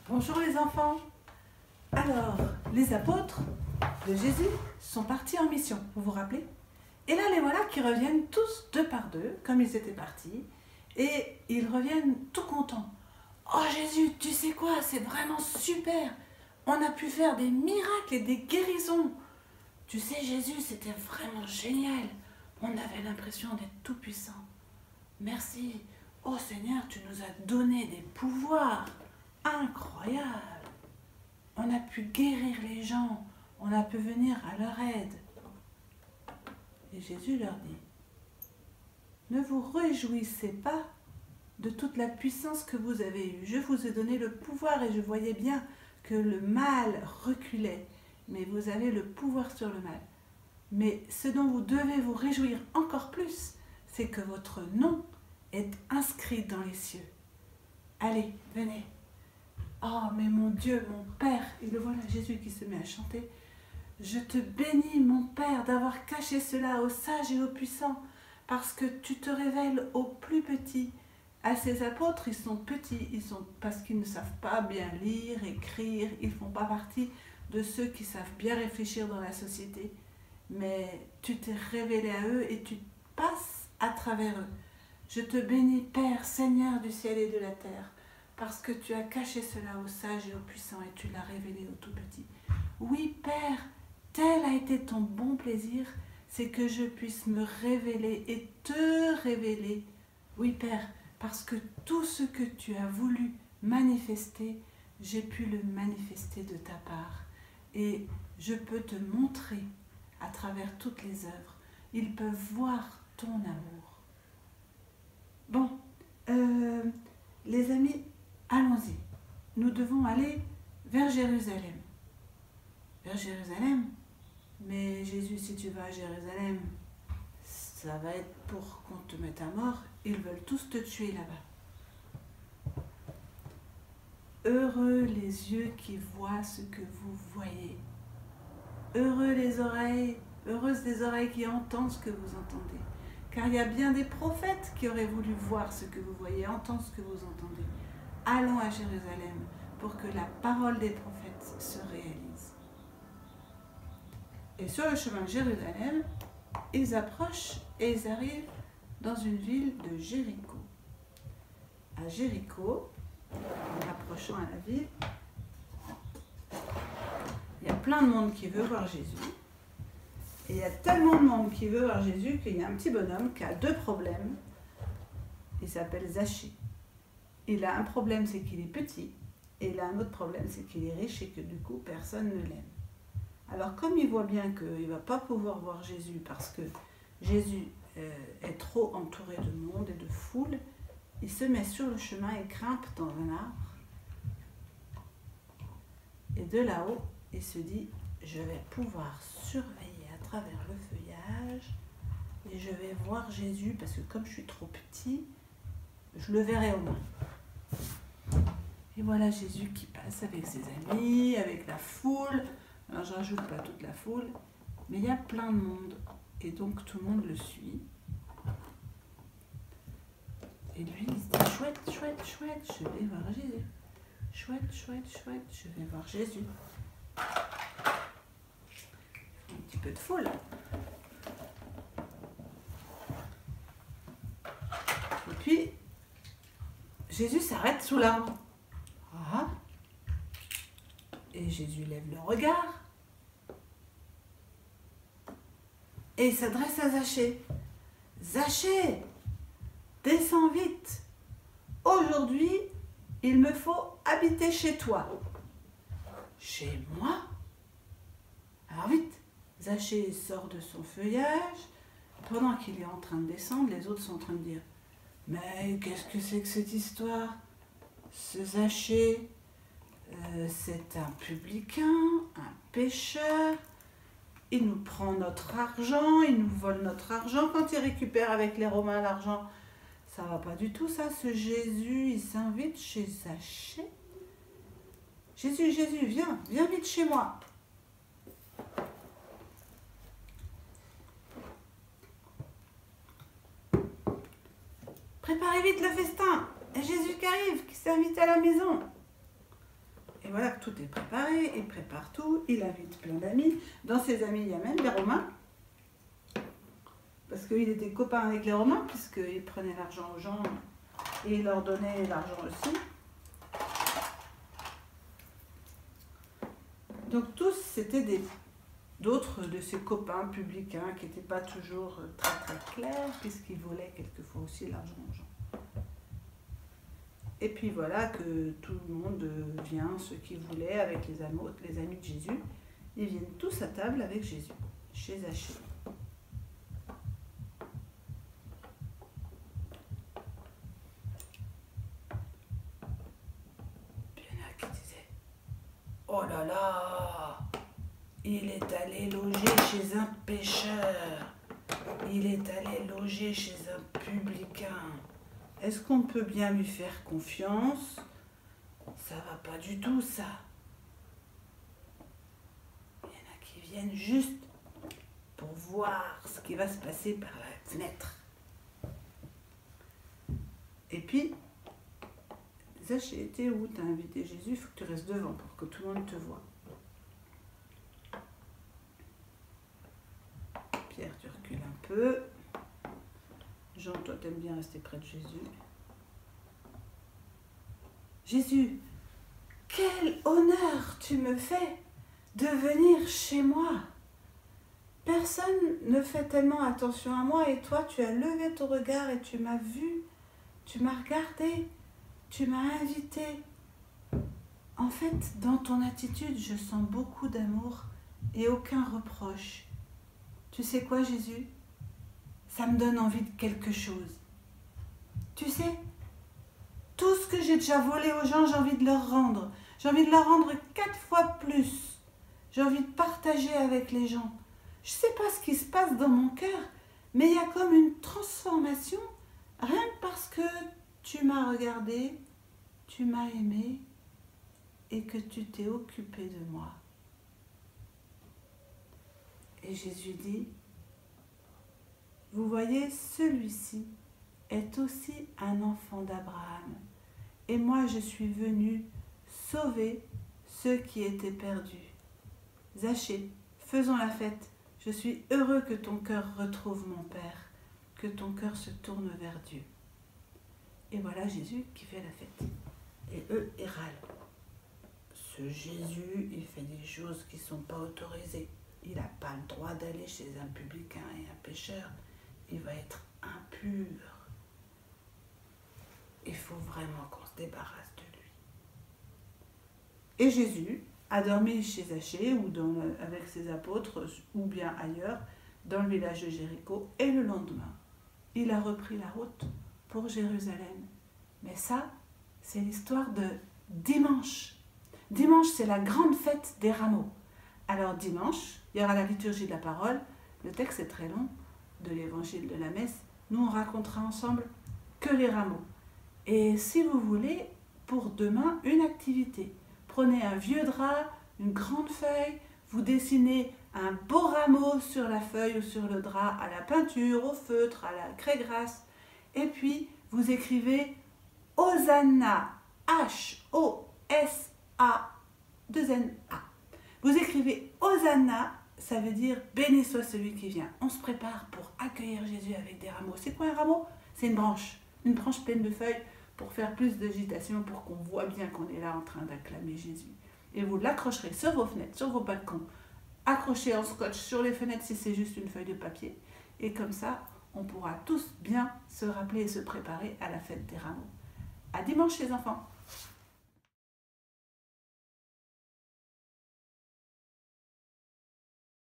Bonjour les enfants. Alors, les apôtres de Jésus sont partis en mission, vous vous rappelez? Et là, les voilà qui reviennent tous deux par deux, comme ils étaient partis, et ils reviennent tout contents. Oh Jésus, tu sais quoi, c'est vraiment super. On a pu faire des miracles et des guérisons. Tu sais Jésus, c'était vraiment génial. On avait l'impression d'être tout puissant. Merci. Oh Seigneur, tu nous as donné des pouvoirs. Incroyable. On a pu guérir les gens. On a pu venir à leur aide. Et Jésus leur dit, ne vous réjouissez pas de toute la puissance que vous avez eue. Je vous ai donné le pouvoir et je voyais bien que le mal reculait. Mais vous avez le pouvoir sur le mal. Mais ce dont vous devez vous réjouir encore plus, c'est que votre nom est inscrit dans les cieux. Allez, venez. Oh, mais mon Dieu, mon Père, et le voilà Jésus qui se met à chanter. Je te bénis, mon Père, d'avoir caché cela aux sages et aux puissants, parce que tu te révèles aux plus petits. À ces apôtres, ils sont petits, parce qu'ils ne savent pas bien lire, écrire, ils ne font pas partie de ceux qui savent bien réfléchir dans la société. Mais tu t'es révélé à eux et tu passes à travers eux. Je te bénis, Père, Seigneur du ciel et de la terre, parce que tu as caché cela aux sages et aux puissants et tu l'as révélé aux tout petits. Oui, Père, tel a été ton bon plaisir, c'est que je puisse me révéler et te révéler. Oui, Père, parce que tout ce que tu as voulu manifester, j'ai pu le manifester de ta part. Et je peux te montrer à travers toutes les œuvres. Ils peuvent voir ton amour. Bon, les amis, allons-y. Nous devons aller vers Jérusalem. Vers Jérusalem? Mais Jésus, si tu vas à Jérusalem, ça va être pour qu'on te mette à mort. Ils veulent tous te tuer là-bas. Heureux les yeux qui voient ce que vous voyez. Heureuses les oreilles qui entendent ce que vous entendez. Car il y a bien des prophètes qui auraient voulu voir ce que vous voyez, entendre ce que vous entendez. Allons à Jérusalem pour que la parole des prophètes se réalise. Et sur le chemin de Jérusalem, ils approchent et ils arrivent dans une ville de Jéricho. À Jéricho, en approchant à la ville, il y a plein de monde qui veut voir Jésus. Et il y a tellement de monde qui veut voir Jésus qu'il y a un petit bonhomme qui a deux problèmes. Il s'appelle Zachée. Il a un problème, c'est qu'il est petit. Et il a un autre problème, c'est qu'il est riche et que du coup, personne ne l'aime. Alors comme il voit bien qu'il ne va pas pouvoir voir Jésus parce que Jésus est trop entouré de monde et de foule, il se met sur le chemin et grimpe dans un arbre. Et de là-haut, il se dit, je vais pouvoir surveiller à travers le feuillage et je vais voir Jésus parce que comme je suis trop petit, je le verrai au moins. Et voilà Jésus qui passe avec ses amis, avec la foule. Alors je rajoute pas toute la foule, mais il y a plein de monde et donc tout le monde le suit. Et lui il se dit chouette, chouette, chouette, je vais voir Jésus. Chouette, chouette, chouette, je vais voir Jésus. Un petit peu de foule. Et puis, Jésus s'arrête sous l'arbre. Ah. Et Jésus lève le regard. Et il s'adresse à Zachée. Zachée, descends vite. Aujourd'hui, il me faut habiter chez toi. Chez moi? Alors vite, Zachée sort de son feuillage. Pendant qu'il est en train de descendre, les autres sont en train de dire « Mais qu'est-ce que c'est que cette histoire? Ce Zachée, c'est un publicain, un pécheur. Il nous prend notre argent, il nous vole notre argent quand il récupère avec les Romains l'argent. Ça va pas du tout ça, ce Jésus, il s'invite chez Zachée. Jésus, Jésus, viens vite chez moi. » Préparez vite le festin. Et Jésus qui arrive, qui s'invite à la maison. Et voilà que tout est préparé, il prépare tout, il invite plein d'amis. Dans ses amis, il y a même les Romains. Parce qu'il était copain avec les Romains, puisqu'il prenait l'argent aux gens et il leur donnait l'argent aussi. Donc tous, c'était d'autres de ses copains publicains qui n'étaient pas toujours très très clairs, puisqu'ils volaient quelquefois aussi l'argent aux gens. Et puis voilà que tout le monde vient, ceux qui voulaient, avec les amis de Jésus, ils viennent tous à table avec Jésus, chez Zachée. Puis il y en a qui disaient, oh là là, il est allé loger chez un pécheur, il est allé loger chez un publicain. Est-ce qu'on peut bien lui faire confiance? Ça va pas du tout, ça. Il y en a qui viennent juste pour voir ce qui va se passer par la fenêtre. Et puis, Zachée, t'es où? T'as invité Jésus, il faut que tu restes devant pour que tout le monde te voie. Pierre, tu recules un peu. Jean, toi, t'aimes bien rester près de Jésus. Jésus, quel honneur tu me fais de venir chez moi. Personne ne fait tellement attention à moi et toi, tu as levé ton regard et tu m'as vu, tu m'as regardé, tu m'as invité. En fait, dans ton attitude, je sens beaucoup d'amour et aucun reproche. Tu sais quoi, Jésus? Ça me donne envie de quelque chose. Tu sais, tout ce que j'ai déjà volé aux gens, j'ai envie de leur rendre. J'ai envie de leur rendre 4 fois plus. J'ai envie de partager avec les gens. Je ne sais pas ce qui se passe dans mon cœur, mais il y a comme une transformation, rien que parce que tu m'as regardé, tu m'as aimé et que tu t'es occupé de moi. Et Jésus dit, vous voyez, celui-ci est aussi un enfant d'Abraham. Et moi, je suis venu sauver ceux qui étaient perdus. Zachée, faisons la fête. Je suis heureux que ton cœur retrouve mon Père, que ton cœur se tourne vers Dieu. Et voilà Jésus qui fait la fête. Et eux, ils râlent. Ce Jésus, il fait des choses qui ne sont pas autorisées. Il n'a pas le droit d'aller chez un publicain et un pécheur. Il va être impur. Il faut vraiment qu'on se débarrasse de lui. Et Jésus a dormi chez Zachée ou avec ses apôtres ou bien ailleurs dans le village de Jéricho. Et le lendemain, il a repris la route pour Jérusalem. Mais ça, c'est l'histoire de dimanche. Dimanche, c'est la grande fête des rameaux. Alors dimanche, il y aura la liturgie de la parole. Le texte est très long de l'évangile de la messe. Nous, on racontera ensemble que les rameaux. Et si vous voulez, pour demain, une activité. Prenez un vieux drap, une grande feuille, vous dessinez un beau rameau sur la feuille ou sur le drap, à la peinture, au feutre, à la craie grasse. Et puis, vous écrivez Hosanna, H-O-S-A-2-N-A. Vous écrivez Hosanna, ça veut dire béni soit celui qui vient. On se prépare pour accueillir Jésus avec des rameaux. C'est quoi un rameau? C'est une branche pleine de feuilles pour faire plus d'agitation, pour qu'on voit bien qu'on est là en train d'acclamer Jésus. Et vous l'accrocherez sur vos fenêtres, sur vos balcons, accroché en scotch sur les fenêtres si c'est juste une feuille de papier. Et comme ça, on pourra tous bien se rappeler et se préparer à la fête des rameaux. À dimanche les enfants!